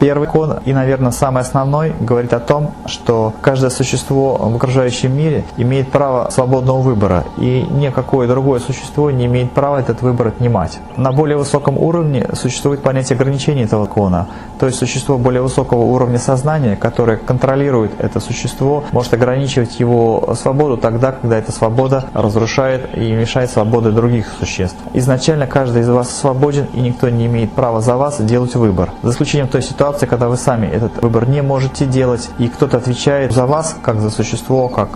Первый кон, и, наверное, самый основной, говорит о том, что каждое существо в окружающем мире имеет право свободного выбора, и никакое другое существо не имеет права этот выбор отнимать. На более высоком уровне существует понятие ограничений этого кона, то есть существо более высокого уровня сознания, которое контролирует это существо, может ограничивать его свободу тогда, когда эта свобода разрушает и мешает свободе других существ. Изначально каждый из вас свободен, и никто не имеет права за вас делать выбор, за исключением той ситуации, когда вы сами этот выбор не можете делать, и кто-то отвечает за вас, как за существо, как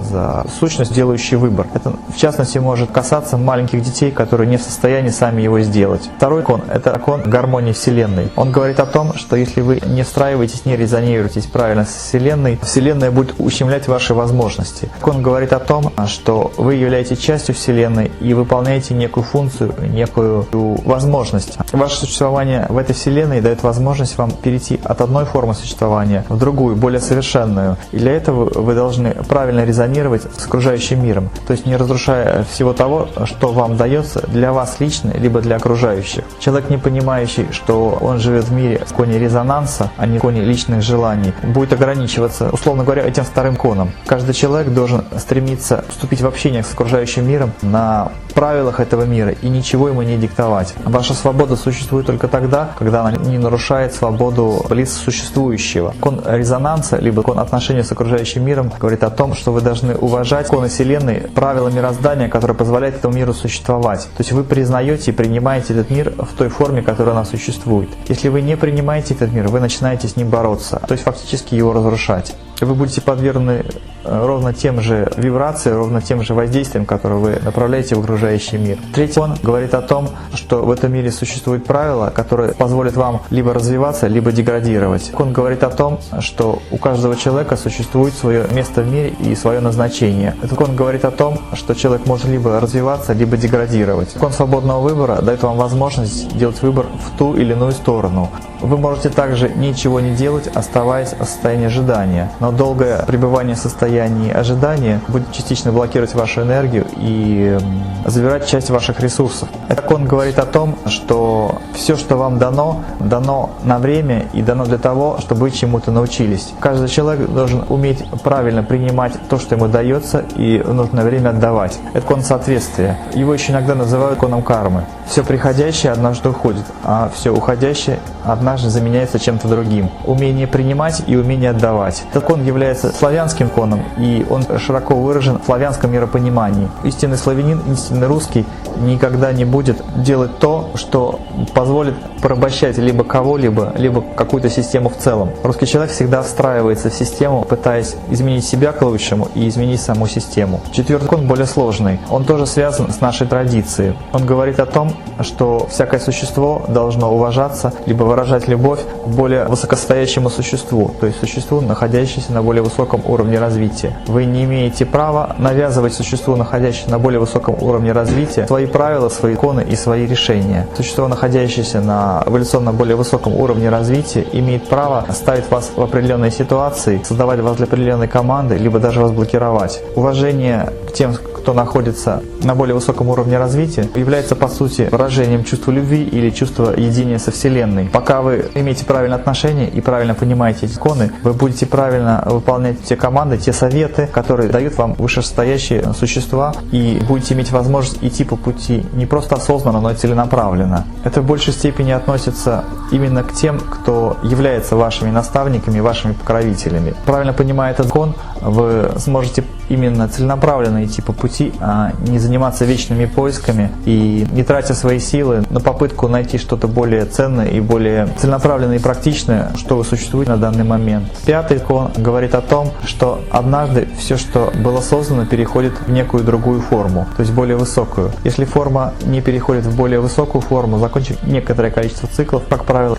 за сущность, делающий выбор. Это, в частности, может касаться маленьких детей, которые не в состоянии сами его сделать. Второй кон – это кон гармонии Вселенной. Он говорит о том, что если вы не встраиваетесь, не резонируетесь правильно с Вселенной, Вселенная будет ущемлять ваши возможности. Он говорит о том, что вы являетесь частью Вселенной и выполняете некую функцию, некую возможность. Ваше существование в этой Вселенной дает возможность вам перейти от одной формы существования в другую, более совершенную. И для этого вы должны правильно резонировать с окружающим миром, то есть не разрушая всего того, что вам дается для вас лично, либо для окружающих. Человек, не понимающий, что он живет в мире в коне резонанса, а не в коне личных желаний, будет ограничиваться, условно говоря, этим вторым коном. Каждый человек должен стремиться вступить в общение с окружающим миром на правилах этого мира и ничего ему не диктовать. Ваша свобода существует только тогда, когда она не нарушает свободу лиц существующего. Кон резонанса, либо кон отношения с окружающим миром говорит о том, что вы должны уважать коны Вселенной, правила мироздания, которые позволяют этому миру существовать. То есть вы признаете и принимаете этот мир в той форме, которая она существует. Если вы не принимаете этот мир, вы начинаете с ним бороться, то есть фактически его разрушать. Вы будете подвергнуты ровно тем же вибрациям, ровно тем же воздействиям, которые вы направляете в окружающий мир. Третий кон говорит о том, что в этом мире существуют правила, которые позволят вам либо развиваться, либо деградировать. Он говорит о том, что у каждого человека существует свое место в мире и свое назначение. Этот кон говорит о том, что человек может либо развиваться, либо деградировать. Кон свободного выбора дает вам возможность делать выбор в ту или иную сторону. Вы можете также ничего не делать, оставаясь в состоянии ожидания, но долгое пребывание в состоянии ожидания будет частично блокировать вашу энергию и забирать часть ваших ресурсов. Этот кон говорит о том, что все, что вам дано, дано на время и дано для того, чтобы вы чему-то научились. Каждый человек должен уметь правильно принимать то, что ему дается, и в нужное время отдавать. Это кон соответствия. Его еще иногда называют коном кармы. Все приходящее однажды уходит, а все уходящее однажды заменяется чем-то другим. Умение принимать и умение отдавать. Этот кон является славянским коном, и он широко выражен в славянском миропонимании. Истинный славянин, истинный русский никогда не будет делать то, что позволит порабощать либо кого-либо, либо какую-то систему в целом. Русский человек всегда встраивается в систему, пытаясь изменить себя к лучшему и изменить саму систему. Четвертый кон более сложный. Он тоже связан с нашей традицией. Он говорит о том, что всякое существо должно уважаться, либо выражать любовь к более высокостоящему существу, то есть существу, находящемуся на более высоком уровне развития. Вы не имеете права навязывать существу, находящемуся на более высоком уровне развития, свои правила, свои законы и свои решения. Существо, находящееся на эволюционно более высоком уровне развития, имеет право ставить вас в определенные ситуации, создавать вас для определенной команды, либо даже вас блокировать. Уважение к тем, кто находится на более высоком уровне развития, является по сути выражением чувства любви или чувства единения со Вселенной. Пока вы имеете правильное отношение и правильно понимаете эти законы, вы будете правильно выполнять те команды, те советы, которые дают вам вышестоящие существа, и будете иметь возможность идти по пути не просто осознанно, но и целенаправленно. Это в большей степени относится именно к тем, кто является вашими наставниками, вашими покровителями. Правильно понимая этот закон, вы сможете именно целенаправленно идти по пути, а не заниматься вечными поисками и не тратя свои силы на попытку найти что-то более ценное и более целенаправленное и практичное, что вы существуете на данный момент. Пятый закон говорит о том, что однажды все, что было создано, переходит в некую другую форму, то есть более высокую. Если форма не переходит в более высокую форму, закончив некоторое количество циклов, как правило,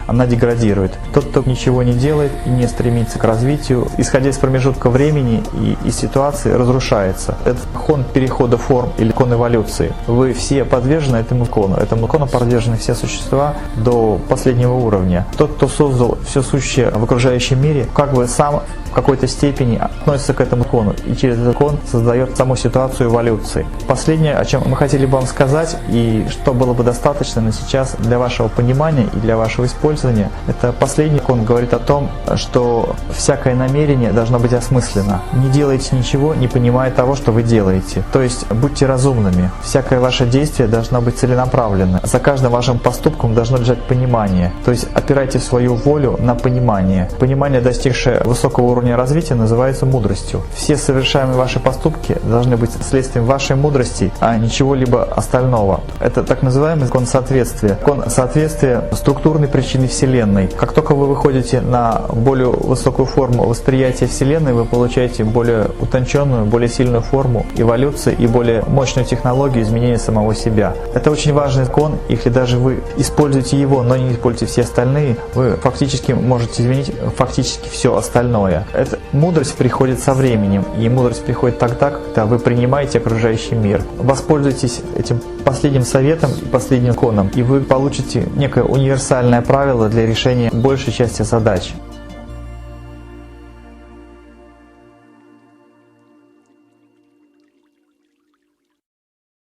она деградирует. Тот, кто ничего не делает и не стремится к развитию, исходя из промежутка времени и из ситуации, разрушается. Это кон перехода форм или кон эволюции. Вы все подвержены этому кону. Этому кону подвержены все существа до последнего уровня. Тот, кто создал все сущее в окружающем мире, как бы сам в какой-то степени относится к этому закону, и через этот закон создает саму ситуацию эволюции. Последнее, о чем мы хотели бы вам сказать, и что было бы достаточно на сейчас для вашего понимания и для вашего использования, это последний закон говорит о том, что всякое намерение должно быть осмысленно. Не делайте ничего, не понимая того, что вы делаете. То есть будьте разумными. Всякое ваше действие должно быть целенаправленно. За каждым вашим поступком должно лежать понимание. То есть опирайте свою волю на понимание. Понимание, достигшее высокого уровня развития, называется мудростью. Все совершаемые ваши поступки должны быть следствием вашей мудрости, а не чего-либо остального. Это так называемый закон соответствия. Закон соответствия структурной причины Вселенной. Как только вы выходите на более высокую форму восприятия Вселенной, вы получаете более утонченную, более сильную форму эволюции и более мощную технологию изменения самого себя. Это очень важный закон. Если даже вы используете его, но не используете все остальные, вы фактически можете изменить фактически все остальное. Эта мудрость приходит со временем, и мудрость приходит тогда, когда вы принимаете окружающий мир. Воспользуйтесь этим последним советом и последним законом, и вы получите некое универсальное правило для решения большей части задач.